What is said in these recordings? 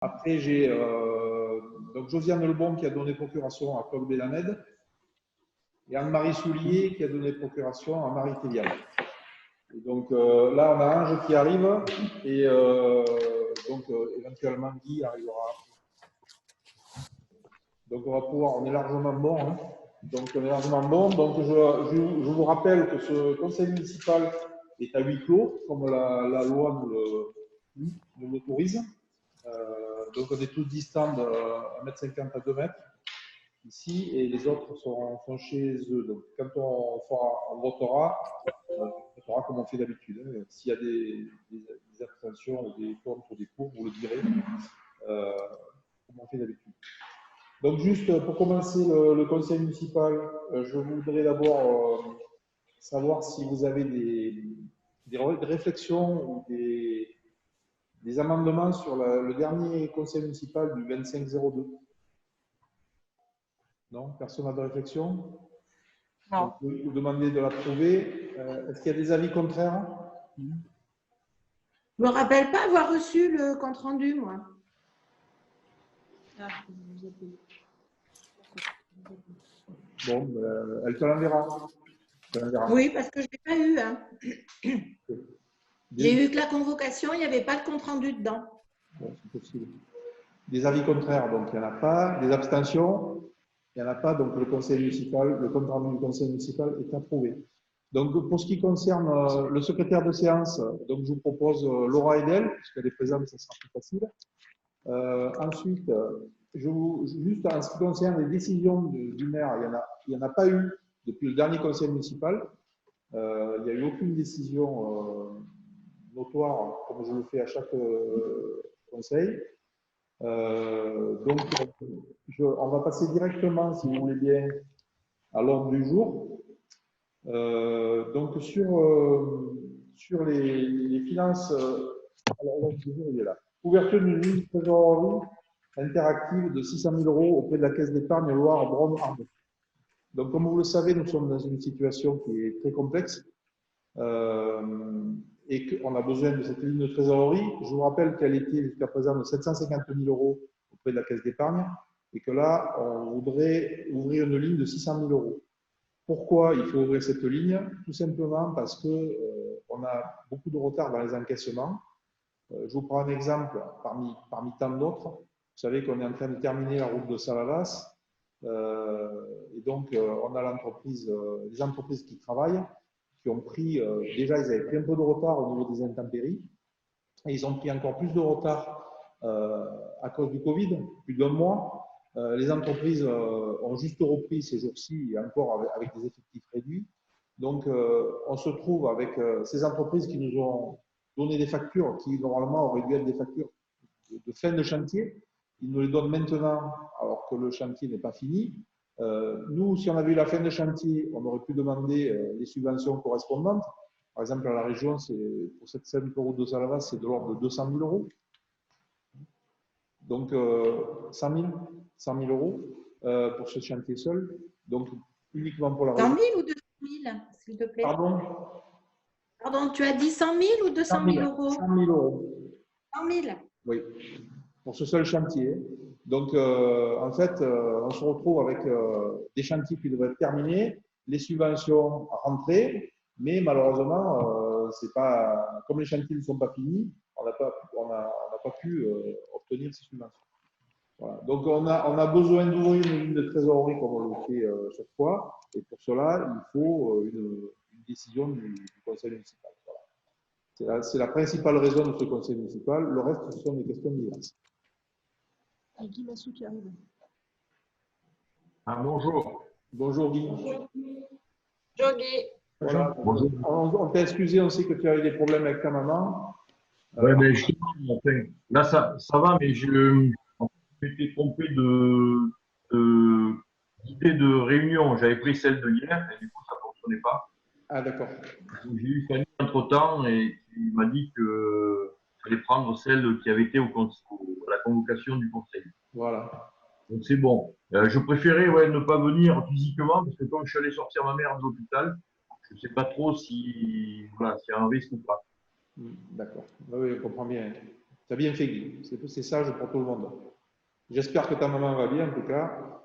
Après, j'ai donc Josiane Lebon qui a donné procuration à Claude Bélamed et Anne-Marie Soulier qui a donné procuration à Marie Téliane. Et donc là, on a Ange qui arrive et donc éventuellement Guy arrivera. Donc on va pouvoir, on est largement bon. Hein. Donc on est largement bon. Donc je vous rappelle que ce conseil municipal est à huis clos, comme la loi nous l'autorise. Donc on est tous distants de 1,50 m à 2 mètres ici et les autres sont chez eux. Donc quand on votera, on fera comme on fait d'habitude. Hein. S'il y a des abstentions ou des contre ou des pour, vous le direz, comme on fait d'habitude. Donc juste pour commencer le conseil municipal, je voudrais d'abord savoir si vous avez des réflexions ou des amendements sur le dernier conseil municipal du 25-02. Non, personne n'a de réflexion? Non. Vous demandez de l'approuver. Est-ce qu'il y a des avis contraires? Je ne me rappelle pas avoir reçu le compte-rendu, moi. Bon, elle te l'enverra. Oui, parce que je ne l'ai pas eu. Hein. J'ai eu que la convocation, il n'y avait pas le compte-rendu dedans. Bon, c'est possible. Des avis contraires, donc il n'y en a pas. Des abstentions, il n'y en a pas. Donc le conseil municipal, le compte-rendu du conseil municipal est approuvé. Donc pour ce qui concerne le secrétaire de séance, donc je vous propose Laura Edel, puisqu'elle est présente, ça sera plus facile. Ensuite, juste en ce qui concerne les décisions du maire, il n'y en a pas eu depuis le dernier conseil municipal. Il n'y a eu aucune décision notoire, comme je le fais à chaque conseil. Donc, on va passer directement, si vous voulez bien, à l'ordre du jour. Donc, sur les finances, alors l'ordre du jour, il est là. Ouverture d'une ligne de trésorerie interactive de 600 000 € auprès de la Caisse d'épargne Loire-Brome-Ardèche. Donc, comme vous le savez, nous sommes dans une situation qui est très complexe et qu'on a besoin de cette ligne de trésorerie. Je vous rappelle qu'elle était jusqu'à présent de 750 000 € auprès de la Caisse d'épargne et que là, on voudrait ouvrir une ligne de 600 000 €. Pourquoi il faut ouvrir cette ligne? Tout simplement parce qu'on a beaucoup de retard dans les encaissements. Je vous prends un exemple parmi tant d'autres. Vous savez qu'on est en train de terminer la route de Salavas. Et donc, on a les entreprises qui travaillent, qui ont pris, déjà, ils avaient pris un peu de retard au niveau des intempéries. Et ils ont pris encore plus de retard à cause du Covid, plus d'1 mois. Les entreprises ont juste repris ces jours-ci, encore avec des effectifs réduits. Donc, on se trouve avec ces entreprises qui nous ont donné des factures qui, normalement, auraient dû être des factures de fin de chantier. Ils nous les donnent maintenant, alors que le chantier n'est pas fini. Nous, si on avait eu la fin de chantier, on aurait pu demander les subventions correspondantes. Par exemple, à la région, pour cette scène route de Salavas, c'est de l'ordre de 200 000 €. Donc, 100 000 € pour ce chantier seul. Donc, uniquement pour la région. 100 000 ou 200 000, s'il te plaît? Pardon, tu as dit 100 000 ou 200 000 €? 100 000 €. 100 000? Oui, pour ce seul chantier. Donc, en fait, on se retrouve avec des chantiers qui devraient être terminés, les subventions rentrées, mais malheureusement, c'est pas, comme les chantiers ne sont pas finis, on n'a pas pu obtenir ces subventions. Voilà. Donc, on a besoin d'ouvrir une ligne de trésorerie comme on le fait chaque fois, et pour cela, il faut une décision du conseil municipal. Voilà. C'est la principale raison de ce conseil municipal. Le reste, ce sont des questions diverses. Guy Massou qui arrive. Ah, bonjour. Bonjour Guy. Bonjour Guy. Voilà. Bonjour. On t'a excusé, on sait que tu as eu des problèmes avec ta maman. Oui, mais enfin, là, ça va, mais je m'étais trompé d'idée de réunion. J'avais pris celle de hier et du coup, ça ne fonctionnait pas. Ah, d'accord. J'ai eu Fanny entre-temps et il m'a dit qu'il fallait prendre celle qui avait été à la convocation du conseil. Voilà. Donc, c'est bon. Je préférais ne pas venir physiquement parce que quand je suis allé sortir ma mère de l'hôpital, je ne sais pas trop s'il y a un risque ou pas. D'accord. Oui, je comprends bien. Tu as bien fait, Guy. C'est sage pour tout le monde. J'espère que ta maman va bien, en tout cas.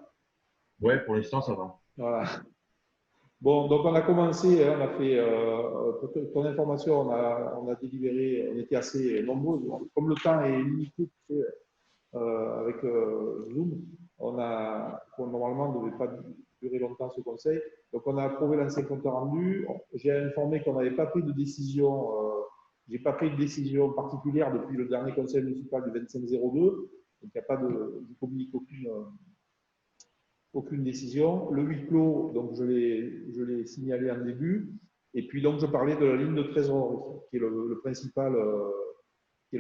Ouais, pour l'instant, ça va. Voilà. Bon, donc on a commencé, hein, on a fait, pour ton information, on a délibéré, on était assez nombreux. Comme le temps est limité, tu sais, avec Zoom, normalement, ne devait pas durer longtemps ce conseil. Donc on a approuvé l'ancien compte rendu. J'ai informé qu'on n'avait pas pris de décision, j'ai pas pris de décision particulière depuis le dernier conseil municipal du 25-02. Donc il n'y a pas de, je communique aucune décision. Le huis clos, donc je l'ai signalé en début. Et puis donc je parlais de la ligne de trésorerie, qui est le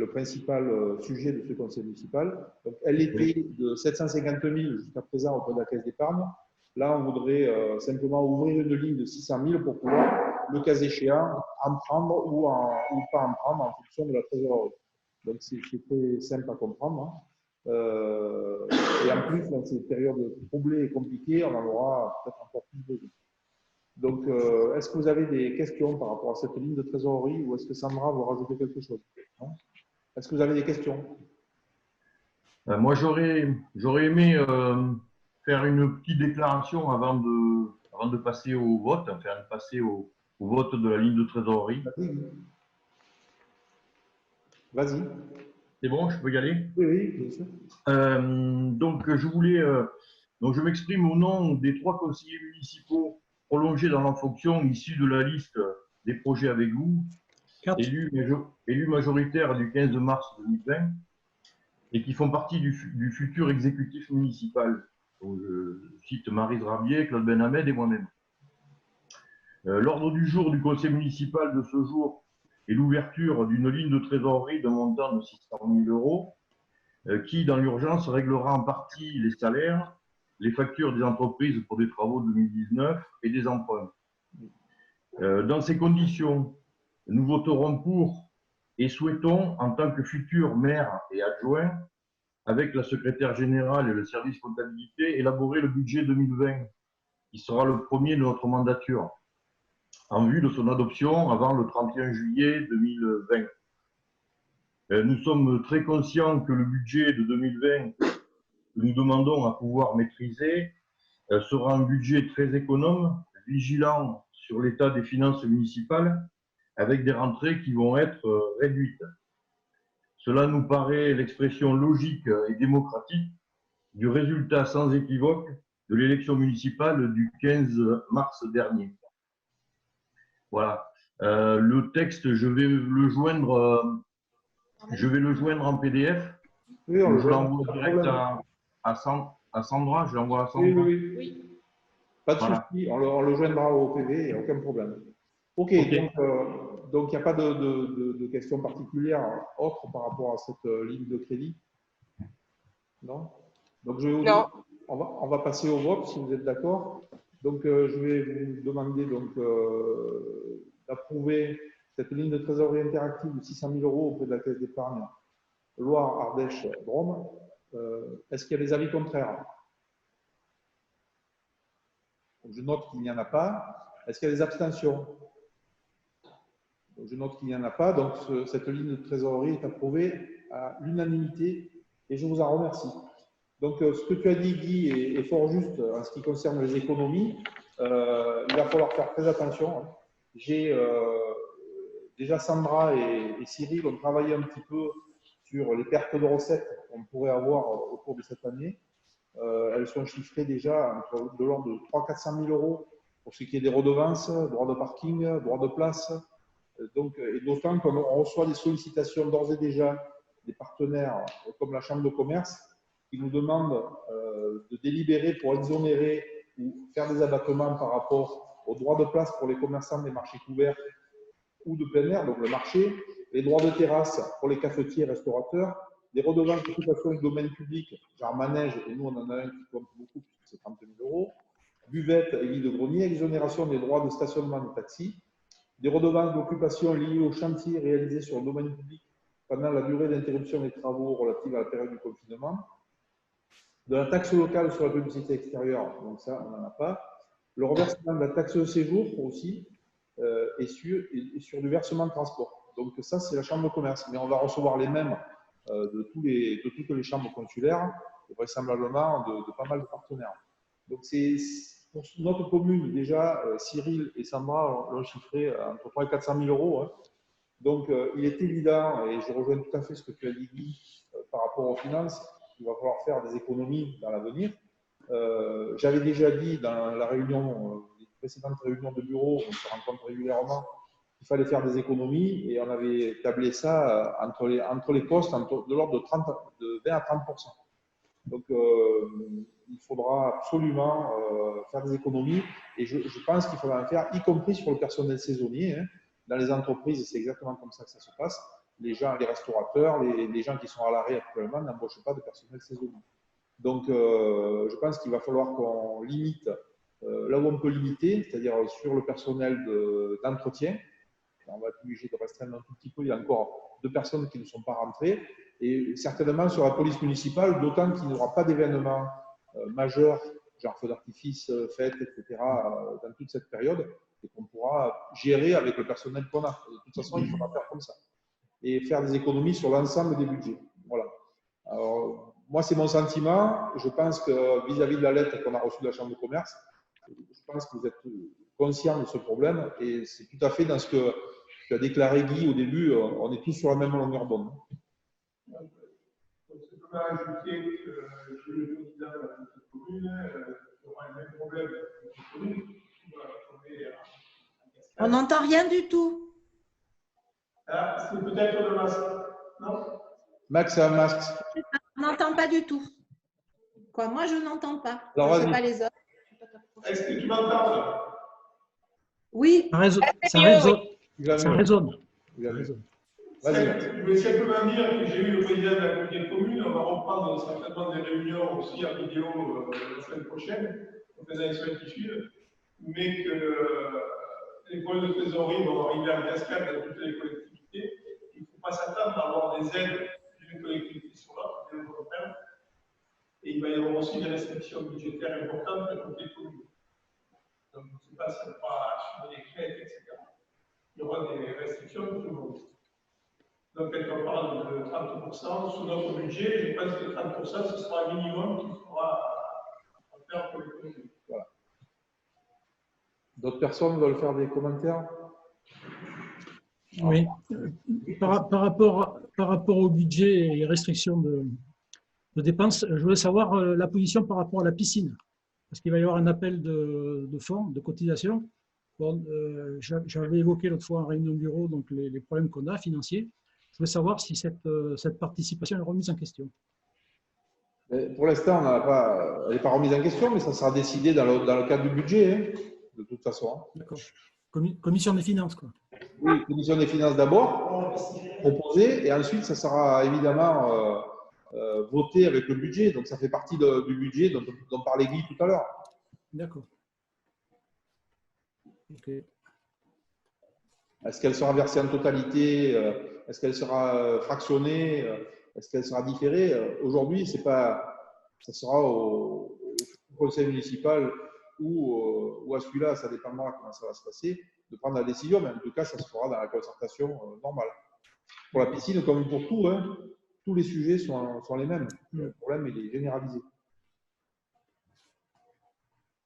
principal sujet de ce conseil municipal. Donc elle était de 750 000 jusqu'à présent auprès de la caisse d'épargne. Là, on voudrait simplement ouvrir une ligne de 600 000 pour pouvoir, le cas échéant, en prendre ou pas en prendre en fonction de la trésorerie. Donc c'est très simple à comprendre. Hein. Et en plus, dans ces périodes troublées et compliquées, on en aura peut-être encore plus besoin. Donc, est-ce que vous avez des questions par rapport à cette ligne de trésorerie ou est-ce que Sandra veut rajouter quelque chose? Est-ce que vous avez des questions? Moi, j'aurais aimé faire une petite déclaration avant de passer au vote, enfin de passer au vote de la ligne de trésorerie. Vas-y. C'est bon, je peux y aller? Oui, oui, bien sûr. Donc, je m'exprime au nom des 3 conseillers municipaux prolongés dans leur fonction, issus de la liste des projets avec vous, élus majoritaires du 15 mars 2020, et qui font partie du futur exécutif municipal. Donc, je cite Maryse Rabier, Claude Benhamed et moi-même. L'ordre du jour du conseil municipal de ce jour est l'ouverture d'une ligne de trésorerie d'un montant de 600 000 € qui, dans l'urgence, réglera en partie les salaires, les factures des entreprises pour des travaux de 2019 et des emprunts. Dans ces conditions, nous voterons pour et souhaitons, en tant que futur maire et adjoint, avec la secrétaire générale et le service comptabilité, élaborer le budget 2020, qui sera le premier de notre mandature, en vue de son adoption avant le 31 juillet 2020. Nous sommes très conscients que le budget de 2020 que nous demandons à pouvoir maîtriser sera un budget très économe, vigilant sur l'état des finances municipales, avec des rentrées qui vont être réduites. Cela nous paraît l'expression logique et démocratique du résultat sans équivoque de l'élection municipale du 15 mars dernier. Voilà. Le texte, je vais le joindre en PDF. Oui, je l'envoie direct à Sandra. Je l'envoie à Sandra. Oui. Pas de souci, on le joindra au PV, il n'y a aucun problème. Ok. Donc il n'y a pas de questions particulières autres par rapport à cette ligne de crédit? Non? Donc on va passer au vote si vous êtes d'accord. Donc je vais vous demander d'approuver cette ligne de trésorerie interactive de 600 000 € auprès de la Caisse d'épargne Loire, Ardèche, Drôme. Est-ce qu'il y a des avis contraires? Je note qu'il n'y en a pas. Est-ce qu'il y a des abstentions? Je note qu'il n'y en a pas. Donc, cette ligne de trésorerie est approuvée à l'unanimité et je vous en remercie. Donc, ce que tu as dit, Guy, est fort juste en ce qui concerne les économies. Il va falloir faire très attention. J'ai déjà Sandra et Cyril ont travaillé un petit peu sur les pertes de recettes qu'on pourrait avoir au cours de cette année. Elles sont chiffrées déjà de l'ordre de 300 000 à 400 000 € pour ce qui est des redevances, droits de parking, droits de place. Et d'autant qu'on reçoit des sollicitations d'ores et déjà des partenaires comme la Chambre de commerce qui nous demandent de délibérer pour exonérer ou faire des abattements par rapport aux droits de place pour les commerçants des marchés couverts ou de plein air, donc le marché, les droits de terrasse pour les cafetiers et restaurateurs, des redevances d'occupation du domaine public, genre manège, et nous on en a un qui compte beaucoup, puisque c'est 30 000 €, buvette et lit de grenier, exonération des droits de stationnement des taxis, des redevances d'occupation liées aux chantiers réalisés sur le domaine public pendant la durée d'interruption des travaux relative à la période du confinement, de la taxe locale sur la publicité extérieure, donc ça on n'en a pas, le reversement de la taxe de séjour aussi, et sur du versement de transport. Donc ça c'est la Chambre de commerce, mais on va recevoir les mêmes de toutes les chambres consulaires et vraisemblablement de pas mal de partenaires. Donc, pour notre commune, déjà, Cyril et Sandra l'ont chiffré entre 300 et 400 000 euros. Hein. Donc, il est évident, et je rejoins tout à fait ce que tu as dit, Guy, par rapport aux finances, il va falloir faire des économies dans l'avenir. J'avais déjà dit dans la réunion, les précédentes réunions de bureau, on se rencontre régulièrement, qu'il fallait faire des économies et on avait tablé ça entre les postes de l'ordre de 20 à 30%. Donc, il faudra absolument faire des économies et je pense qu'il faudra en faire, y compris sur le personnel saisonnier. Hein. Dans les entreprises, c'est exactement comme ça que ça se passe. Les restaurateurs, les gens qui sont à l'arrêt actuellement n'embauchent pas de personnel saisonnier. Donc, je pense qu'il va falloir qu'on limite là où on peut limiter, c'est-à-dire sur le personnel d'entretien. On va être obligé de restreindre un tout petit peu. Il y a encore 2 personnes qui ne sont pas rentrées. Et certainement sur la police municipale, d'autant qu'il n'y aura pas d'événements majeurs, genre feux d'artifice, fêtes, etc., dans toute cette période, et qu'on pourra gérer avec le personnel qu'on a. De toute façon, il faudra faire comme ça. Et faire des économies sur l'ensemble des budgets. Voilà. Alors, moi, c'est mon sentiment. Je pense que vis-à-vis de la lettre qu'on a reçue de la Chambre de commerce, je pense que vous êtes conscient de ce problème et c'est tout à fait dans ce que tu as déclaré, Guy, au début. On est tous sur la même longueur d'onde. Donc, je peux ajouter que j'ai eu le candidat de la commune, qui aura le même problème que la commune. On n'entend rien du tout. Ah, c'est peut-être le masque, non? Max a un masque. On n'entend pas du tout. Quoi, moi, je n'entends pas. Alors, je ne sais pas les autres. Est-ce que tu m'entends là? Oui. Ça résonne. Je vais simplement dire que j'ai eu le président de la communauté commune. On va reprendre certainement des réunions aussi en vidéo la semaine prochaine, en faisant une semaine qui suivent, mais que les problèmes de trésorerie vont arriver en cascade dans toutes les collectivités. Il ne faut pas s'attendre à avoir des aides d'une collectivité sur l'autre, bien au contraire. Et il va y avoir aussi des restrictions budgétaires importantes de toutes les communes. Donc, je ne sais pas si on va assumer les crêtes, etc. Il y aura des restrictions de tout le monde. Donc, quand on parle de 30% sur notre budget, je pense que 30%, ce sera un minimum qu'il faudra faire pour les communes. Voilà. D'autres personnes veulent faire des commentaires? Oui. Par rapport au budget et les restrictions de dépenses, je voulais savoir la position par rapport à la piscine. Parce qu'il va y avoir un appel de fonds, de cotisation. Bon, j'avais évoqué l'autre fois en réunion de bureau donc les problèmes qu'on a financiers. Je voulais savoir si cette participation est remise en question. Pour l'instant, elle n'est pas remise en question, mais ça sera décidé dans le cadre du budget, hein, de toute façon. D'accord. Commission des finances, quoi. Oui, commission des finances d'abord, proposée, et ensuite, ça sera évidemment voté avec le budget. Donc, ça fait partie du budget dont parlait Guy tout à l'heure. D'accord. Ok. Est-ce qu'elle sera versée en totalité? Est-ce qu'elle sera fractionnée? Est-ce qu'elle sera différée? Aujourd'hui, ça sera au conseil municipal ou à celui-là, ça dépendra comment ça va se passer, de prendre la décision, mais en tout cas, ça se fera dans la concertation normale. Pour la piscine, comme pour tout, hein, tous les sujets sont les mêmes. Le problème, il est généralisé.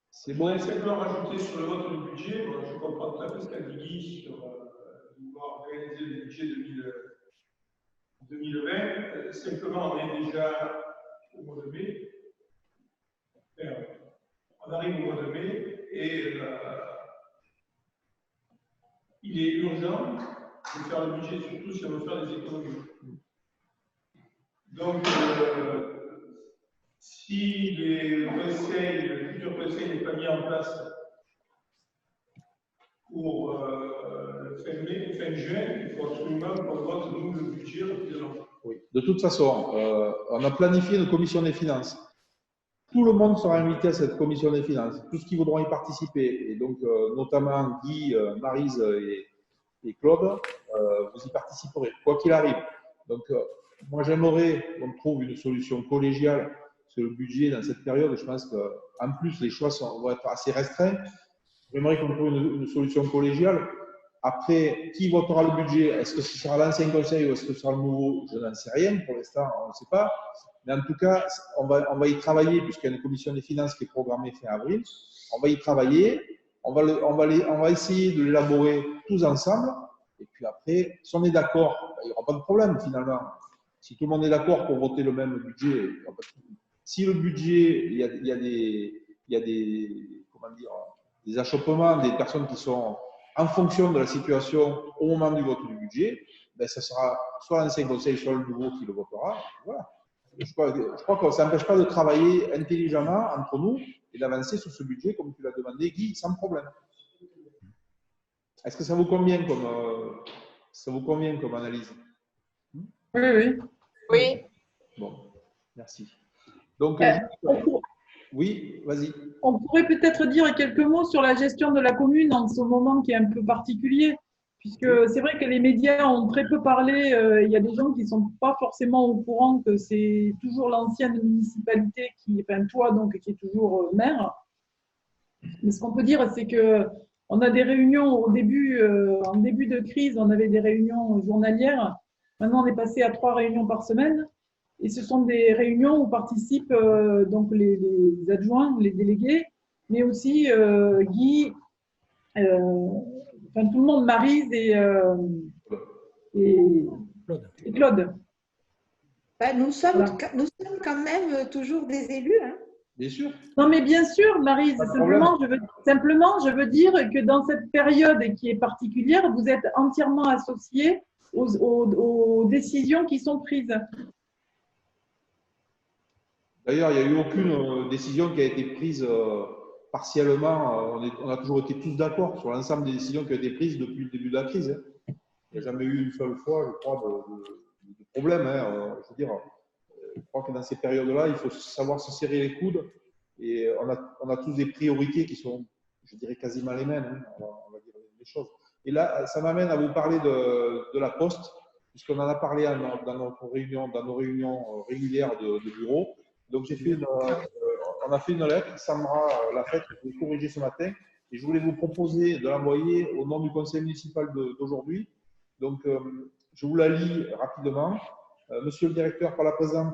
C'est bon. Je voudrais simplement rajouter sur le vote du budget. Bon, je comprends tout à fait ce qu'a dit Guy sur vouloir organiser le budget 2020. Simplement, on est déjà au mois de mai. Enfin, on arrive au mois de mai et il est urgent de faire le budget, surtout si on veut faire des économies. Donc, si le futur conseil n'est pas mis en place pour fin juin, il faut absolument qu'on vote nous le budget rapidement. Oui. De toute façon, on a planifié une commission des finances. Tout le monde sera invité à cette commission des finances, tous qui voudront y participer, et donc notamment Guy, Maryse et Claude, vous y participerez, quoi qu'il arrive. Donc, moi, j'aimerais qu'on trouve une solution collégiale sur le budget dans cette période. Je pense qu'en plus, les choix vont être assez restreints. J'aimerais qu'on trouve une solution collégiale Après, qui votera le budget? Est-ce que ce sera l'ancien conseil ou est-ce que ce sera le nouveau? Je n'en sais rien. Pour l'instant, on ne sait pas. Mais en tout cas, on va y travailler, puisqu'il y a une commission des finances qui est programmée fin avril. On va y travailler. On va essayer de l'élaborer tous ensemble. Et puis après, si on est d'accord, il n'y aura pas de problème finalement. Si tout le monde est d'accord pour voter le même budget, il n'y aura pas de problème. Si le budget, il y a des achoppements, des personnes qui sont en fonction de la situation au moment du vote du budget, ben, ça sera soit l'ancien conseil, soit le nouveau qui le votera. Voilà. Je crois que ça n'empêche pas de travailler intelligemment entre nous et d'avancer sur ce budget, comme tu l'as demandé, Guy, sans problème. Est-ce que ça vous convient comme analyse? Oui, oui. Oui. Bon, merci. Donc, oui, vas-y. On pourrait peut-être dire quelques mots sur la gestion de la commune en ce moment qui est un peu particulier, puisque c'est vrai que les médias ont très peu parlé. Il y a des gens qui ne sont pas forcément au courant que c'est toujours l'ancienne municipalité qui, enfin toi donc, qui est toujours maire. Mais ce qu'on peut dire, c'est que on a des réunions au début, en début de crise, on avait des réunions journalières. Maintenant, on est passé à 3 réunions par semaine. Et ce sont des réunions où participent donc les adjoints, les délégués, mais aussi Guy, enfin tout le monde, Maryse et Claude. Ben, nous sommes quand même toujours des élus. Hein. Bien sûr. Non, mais bien sûr, Maryse, simplement, je veux dire que dans cette période qui est particulière, vous êtes entièrement associés aux décisions qui sont prises. D'ailleurs, il n'y a eu aucune décision qui a été prise partiellement. On a toujours été tous d'accord sur l'ensemble des décisions qui ont été prises depuis le début de la crise. Hein. Il n'y a jamais eu une seule fois, je crois, de problème. Hein. Je veux dire, je crois que dans ces périodes-là, il faut savoir se serrer les coudes. Et on a tous des priorités qui sont, je dirais, quasiment les mêmes. Hein. On va dire les choses. Et là, ça m'amène à vous parler de la Poste, puisqu'on en a parlé dans nos réunions régulières de bureau. Donc, on a fait une lettre, Sandra l'a faite, je l'ai corrigée ce matin, et je voulais vous proposer de l'envoyer au nom du conseil municipal d'aujourd'hui. Donc, je vous la lis rapidement. Monsieur le directeur, par la présente,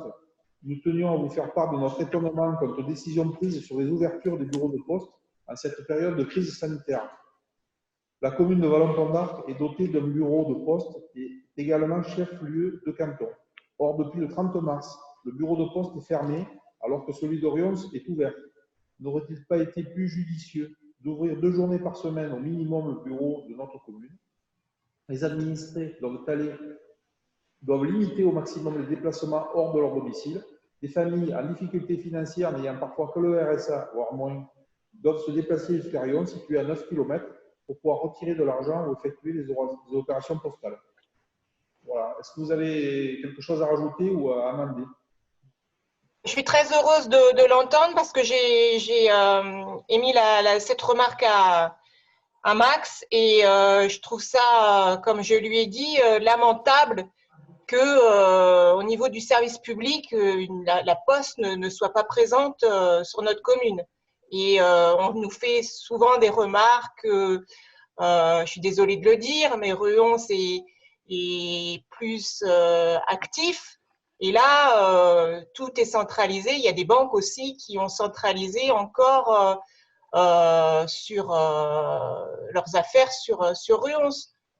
nous tenions à vous faire part de notre étonnement quant aux décisions prises sur les ouvertures des bureaux de poste en cette période de crise sanitaire. La commune de Vallon-Pont d'Arc est dotée d'un bureau de poste et également chef-lieu de canton. Or, depuis le 30 mars, le bureau de poste est fermé alors que celui d'Orions est ouvert. N'aurait-il pas été plus judicieux d'ouvrir 2 journées par semaine au minimum le bureau de notre commune? Les administrés doivent limiter au maximum les déplacements hors de leur domicile. Des familles en difficulté financière n'ayant parfois que le RSA, voire moins, doivent se déplacer jusqu'à Rion, situé à 9 km, pour pouvoir retirer de l'argent ou effectuer des opérations postales. Voilà. Est-ce que vous avez quelque chose à rajouter ou à amender? Je suis très heureuse de l'entendre parce que j'ai émis cette remarque à Max et je trouve ça, comme je lui ai dit, lamentable que au niveau du service public, la Poste ne soit pas présente sur notre commune. Et on nous fait souvent des remarques, je suis désolée de le dire, mais Ruon est plus actif. Et là, tout est centralisé. Il y a des banques aussi qui ont centralisé encore sur leurs affaires sur Ruon.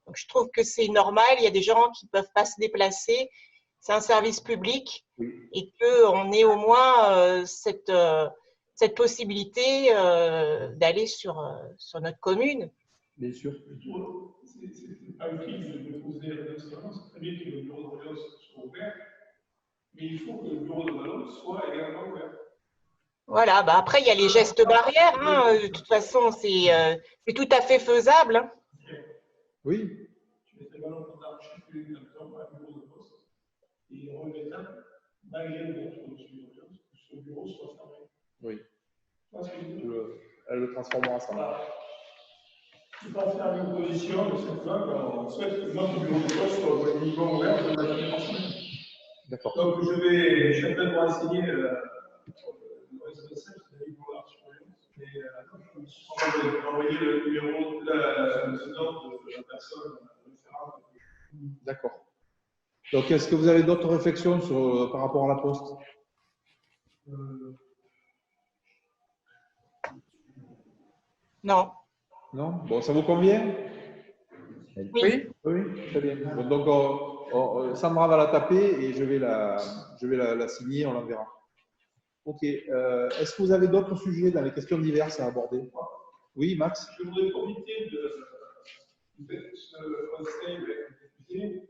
Donc, je trouve que c'est normal. Il y a des gens qui ne peuvent pas se déplacer. C'est un service public et qu'on ait au moins cette possibilité d'aller sur notre commune. Bien sûr. C'est pas utile de poser la restauration. C'est très bien que le bureau de Valence soit ouvert, mais il faut que le bureau de Valence soit également ouvert. Voilà, bah après, il y a les gestes barrières. Hein. De toute façon, c'est tout à fait faisable. Hein. Oui. Tu mettrais Vallon-Pont d'Arc chez le bureau de poste et remettre, malgré l'ouverture de ce bureau soit fermé. Oui. Elle le transformera en ça. Je ne vais pas faire une opposition, mais simplement, on souhaite que notre bureau de poste soit au minimum ouvert de la journée par semaine. D'accord. Donc, je vais en train de renseigner le responsable de la sur mais je me suis envoyer le numéro de la personne référente. D'accord. Donc, est-ce que vous avez d'autres réflexions par rapport à la Poste? Non. Non? Bon, ça vous convient? Oui. Oui, très bien. Bon, donc, Sandra va la taper et je vais la signer, on l'enverra. Ok. Est-ce que vous avez d'autres sujets dans les questions diverses à aborder? Oui, Max? Je voudrais profiter de ce conseil d'activité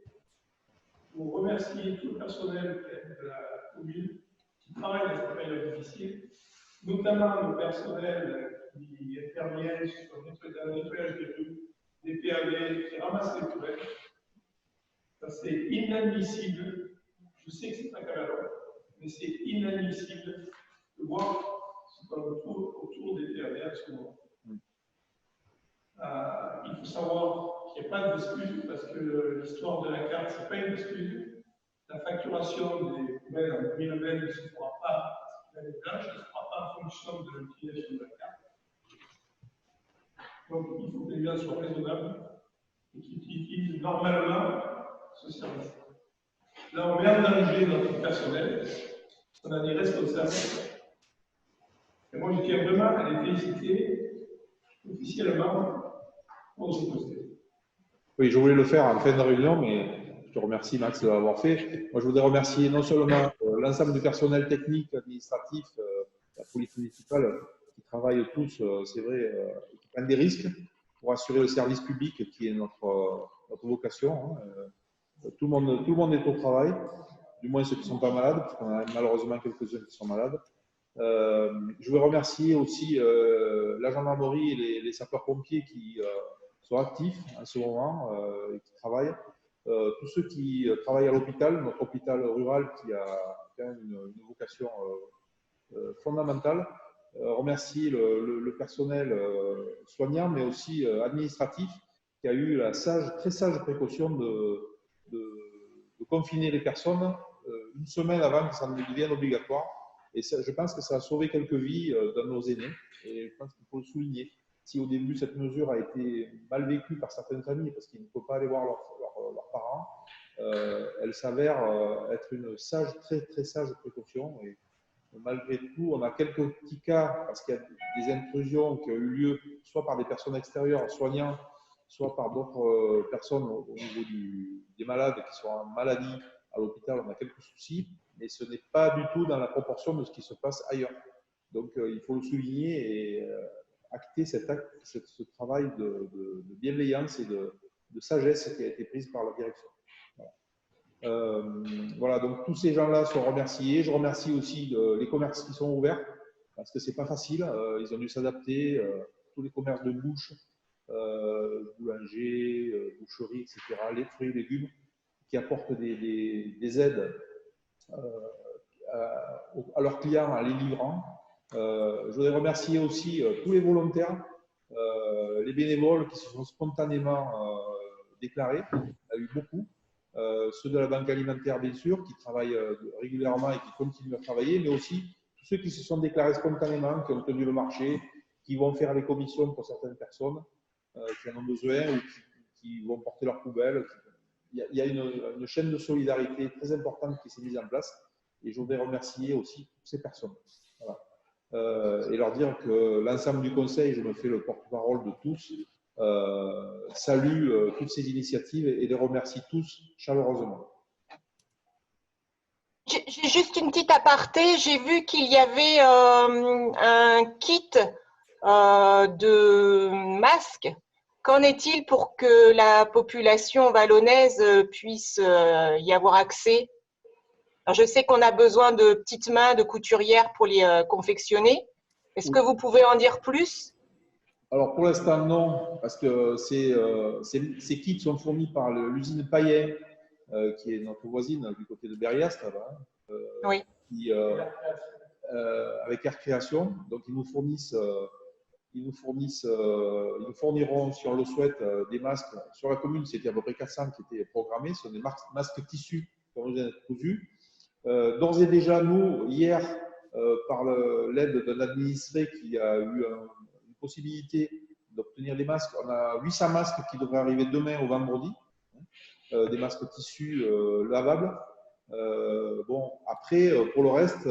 pour remercier tout le personnel de la commune qui travaille dans cette période difficile, notamment le personnel qui intervient sur le nettoyage des rues, des PAV, qui ramasse les poubelles. Ça, c'est inadmissible. Je sais que c'est un caméra, mais c'est inadmissible de voir ce qu'on retrouve autour des PAV à ce moment. Il faut savoir qu'il n'y a pas d'excuse parce que l'histoire de la carte, ce n'est pas une excuse. La facturation des poubelles en 2020 ne se fera pas, ne se fera pas en fonction de l'utilisation de la carte. Donc, il faut que les gens soient raisonnables et qu'ils utilisent normalement ce service. Là, on met en danger notre personnel, on a des responsables. Et moi, je tiens vraiment à les féliciter officiellement pour ce poste. Oui, je voulais le faire en fin de réunion, mais je te remercie, Max, de l'avoir fait. Moi, je voudrais remercier non seulement l'ensemble du personnel technique, administratif, la police municipale, qui travaillent tous, c'est vrai, qui prennent des risques pour assurer le service public qui est notre vocation. Tout le monde est au travail, du moins ceux qui ne sont pas malades, parce qu'on a malheureusement quelques-uns qui sont malades. Je veux remercier aussi la gendarmerie et les sapeurs-pompiers qui sont actifs en ce moment et qui travaillent. Tous ceux qui travaillent à l'hôpital, notre hôpital rural qui a quand même une vocation fondamentale. Remercier le personnel soignant, mais aussi administratif, qui a eu la très sage précaution de confiner les personnes une semaine avant que ça ne devienne obligatoire. Et ça, je pense que ça a sauvé quelques vies dans nos aînés. Et je pense qu'il faut le souligner. Si au début, cette mesure a été mal vécue par certaines familles, parce qu'ils ne peuvent pas aller voir leurs parents, elle s'avère être une très sage précaution. Et malgré tout, on a quelques petits cas, parce qu'il y a des intrusions qui ont eu lieu, soit par des personnes extérieures soignants, soit par d'autres personnes au niveau des malades qui sont en maladie à l'hôpital. On a quelques soucis, mais ce n'est pas du tout dans la proportion de ce qui se passe ailleurs. Donc, il faut le souligner et acter ce travail de bienveillance et de sagesse qui a été prise par la direction. Voilà, donc tous ces gens-là sont remerciés. Je remercie aussi les commerces qui sont ouverts, parce que ce n'est pas facile. Ils ont dû s'adapter. Tous les commerces de bouche, boulanger, boucherie, etc., les fruits et légumes, qui apportent des aides à leurs clients en les livrant. Je voudrais remercier aussi tous les volontaires, les bénévoles qui se sont spontanément déclarés. Il y en a eu beaucoup. Ceux de la banque alimentaire, bien sûr, qui travaillent régulièrement et qui continuent à travailler, mais aussi tous ceux qui se sont déclarés spontanément, qui ont tenu le marché, qui vont faire les commissions pour certaines personnes qui en ont besoin ou qui vont porter leurs poubelles. Il y a une chaîne de solidarité très importante qui s'est mise en place et je voudrais remercier aussi toutes ces personnes. Voilà. Et leur dire que l'ensemble du conseil, je me fais le porte-parole de tous, salue toutes ces initiatives et les remercie tous chaleureusement. J'ai juste une petite aparté. J'ai vu qu'il y avait un kit de masques. Qu'en est-il pour que la population vallonnaise puisse y avoir accès? Alors, je sais qu'on a besoin de petites mains de couturières pour les confectionner. Est-ce que vous pouvez en dire plus? Alors, pour l'instant, non, parce que ces kits sont fournis par l'usine Payen, qui est notre voisine du côté de Berriast, oui. Qui, avec Air Création. Donc, ils nous fourniront, si on le souhaite, des masques. Sur la commune, c'était à peu près 400 qui étaient programmés. Ce sont des masques tissus qui ont besoin d'être cousus. D'ores et déjà, nous, hier, par l'aide d'un administré qui a eu une possibilité d'obtenir des masques. On a 800 masques qui devraient arriver demain au vendredi, des masques tissus lavables. Bon, après, pour le reste,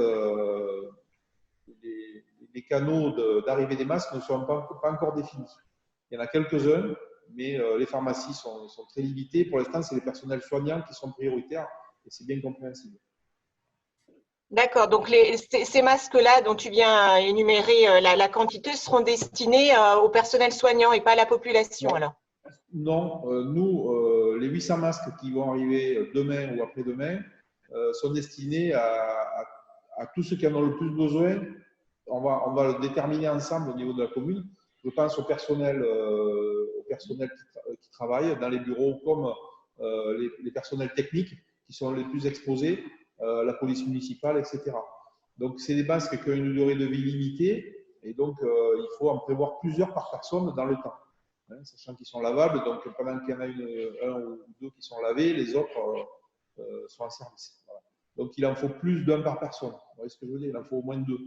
les canaux d'arrivée des masques ne sont pas encore définis. Il y en a quelques-uns, mais les pharmacies sont très limitées. Pour l'instant, c'est les personnels soignants qui sont prioritaires et c'est bien compréhensible. D'accord. Donc, ces masques-là dont tu viens énumérer la quantité seront destinés au personnel soignant et pas à la population, non. Alors? Non, nous, les 800 masques qui vont arriver demain ou après-demain sont destinés à tous ceux qui en ont le plus besoin. On va le déterminer ensemble au niveau de la commune. Je pense au personnel qui travaille dans les bureaux comme les personnels techniques qui sont les plus exposés, la police municipale, etc. Donc, c'est des masques qui ont une durée de vie limitée et donc il faut en prévoir plusieurs par personne dans le temps. Sachant qu'ils sont lavables, donc pendant qu'il y en a un ou deux qui sont lavés, les autres sont en service. Voilà. Donc, il en faut plus d'un par personne. Vous voyez ce que je veux dire? Il en faut au moins deux.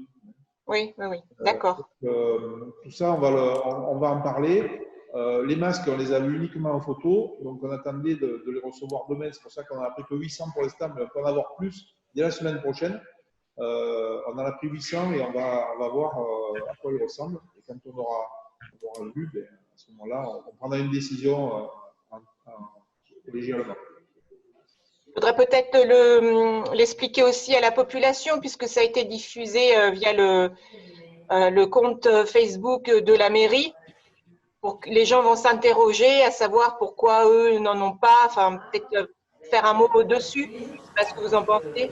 Oui, d'accord. Tout ça, on va en parler. Les masques, on les a vus uniquement en photo, donc on attendait de les recevoir demain. C'est pour ça qu'on a pris que 800 pour l'instant, mais on peut en avoir plus dès la semaine prochaine. On en a pris 800 et on va voir à quoi ils ressemblent. Et quand on aura vu, ben, à ce moment-là, on prendra une décision collégialement. Il faudrait peut-être l'expliquer aussi à la population, puisque ça a été diffusé via le compte Facebook de la mairie. Pour que les gens vont s'interroger à savoir pourquoi eux n'en ont pas. Enfin, peut-être faire un mot dessus. Je ne sais pas ce que vous en pensez.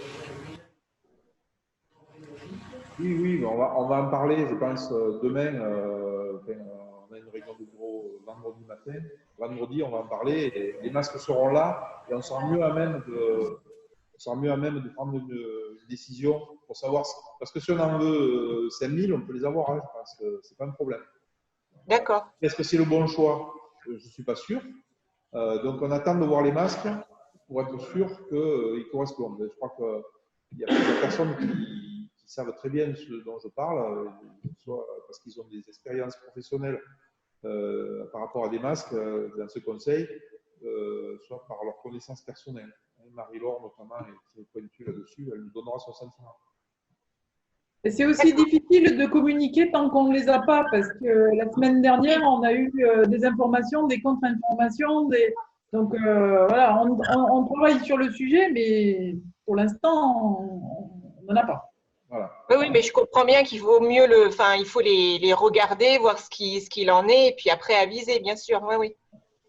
Oui, on va en parler, je pense, demain. On a une réunion de bureau vendredi matin. Vendredi, on va en parler. Et les masques seront là et on sera mieux à même de prendre une décision pour savoir. Parce que si on en veut 5000, on peut les avoir. Hein, je pense que ce n'est pas un problème. D'accord. Est-ce que c'est le bon choix? Je ne suis pas sûr. Donc, on attend de voir les masques pour être sûr qu'ils correspondent. Je crois qu'il y a plusieurs personnes qui savent très bien ce dont je parle, soit parce qu'ils ont des expériences professionnelles par rapport à des masques dans ce conseil, soit par leur connaissance personnelle. Marie-Laure, notamment, est très pointue là-dessus. Elle nous donnera son sentiment. Et c'est aussi difficile de communiquer tant qu'on ne les a pas, parce que la semaine dernière, on a eu des informations, des contre-informations. Donc voilà, on travaille sur le sujet, mais pour l'instant, on n'en a pas. Voilà. Oui, mais je comprends bien qu'il vaut mieux il faut les regarder, voir ce qu'il en est, et puis après aviser, bien sûr. Oui.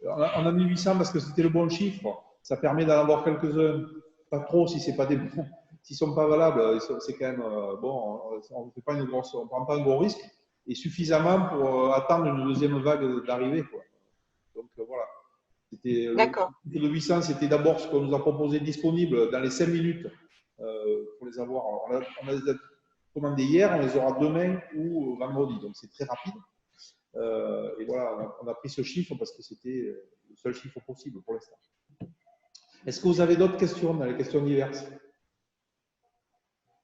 On a mis 800 parce que c'était le bon chiffre. Ça permet d'en avoir quelques-uns, pas trop si c'est pas des bons. S'ils ne sont pas valables, c'est quand même bon. On ne prend pas un gros risque et suffisamment pour attendre une deuxième vague d'arrivée. Donc voilà. Le 800, c'était d'abord ce qu'on nous a proposé disponible dans les 5 minutes pour les avoir. On les a commandés hier, on les aura demain ou vendredi. Donc c'est très rapide. Et voilà, on a pris ce chiffre parce que c'était le seul chiffre possible pour l'instant. Est-ce que vous avez d'autres questions dans les questions diverses?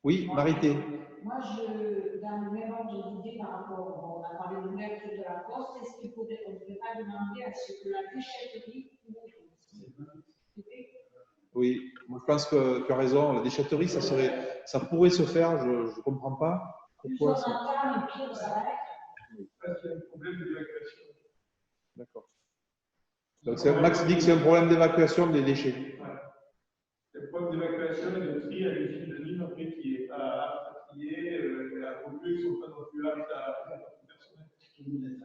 Oui, Marité. Moi, dans le même ordre d'idée par rapport, on a parlé de l'ouverture de la poste, est-ce qu'on ne pourrait pas demander à ce que la déchetterie Oui, moi, je pense que tu as raison. La déchetterie, ça pourrait se faire. Je ne comprends pas pourquoi ça. C'est un problème d'évacuation. D'accord. Donc, Max dit que c'est un problème d'évacuation des déchets. Ouais. C'est un problème d'évacuation et de tri à l'usine de Nîmes, après, qui n'est pas trié, à polluer, qui ne sont pas non plus aptes à personnel.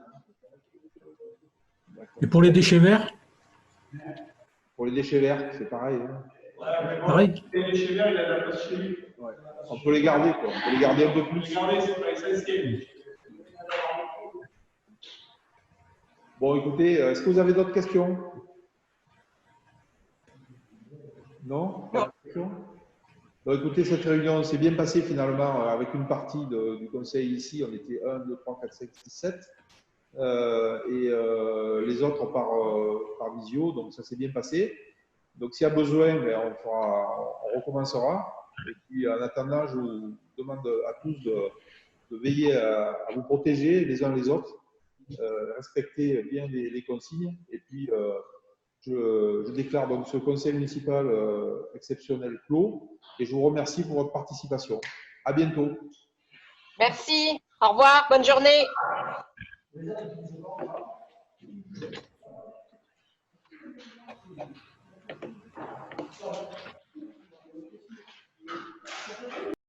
Et pour les déchets verts? Pour les déchets verts, c'est pareil. Hein. Ouais, Pareil. Les déchets verts, il a de la place chez lui. Ouais. On peut les garder, quoi. On peut les garder un peu plus. Les garder, c'est pas essentiel. Bon, écoutez, est-ce que vous avez d'autres questions? Non? Bon, écoutez, cette réunion s'est bien passée finalement avec une partie du conseil ici. On était 1, 2, 3, 4, 5, 6, 7. Et les autres par visio. Donc, ça s'est bien passé. Donc, s'il y a besoin, ben, on recommencera. Et puis, en attendant, je vous demande à tous de veiller à vous protéger les uns les autres. respectez bien les consignes. Et puis, je déclare donc ce conseil municipal exceptionnel clos et je vous remercie pour votre participation. À bientôt. Merci. Au revoir. Bonne journée.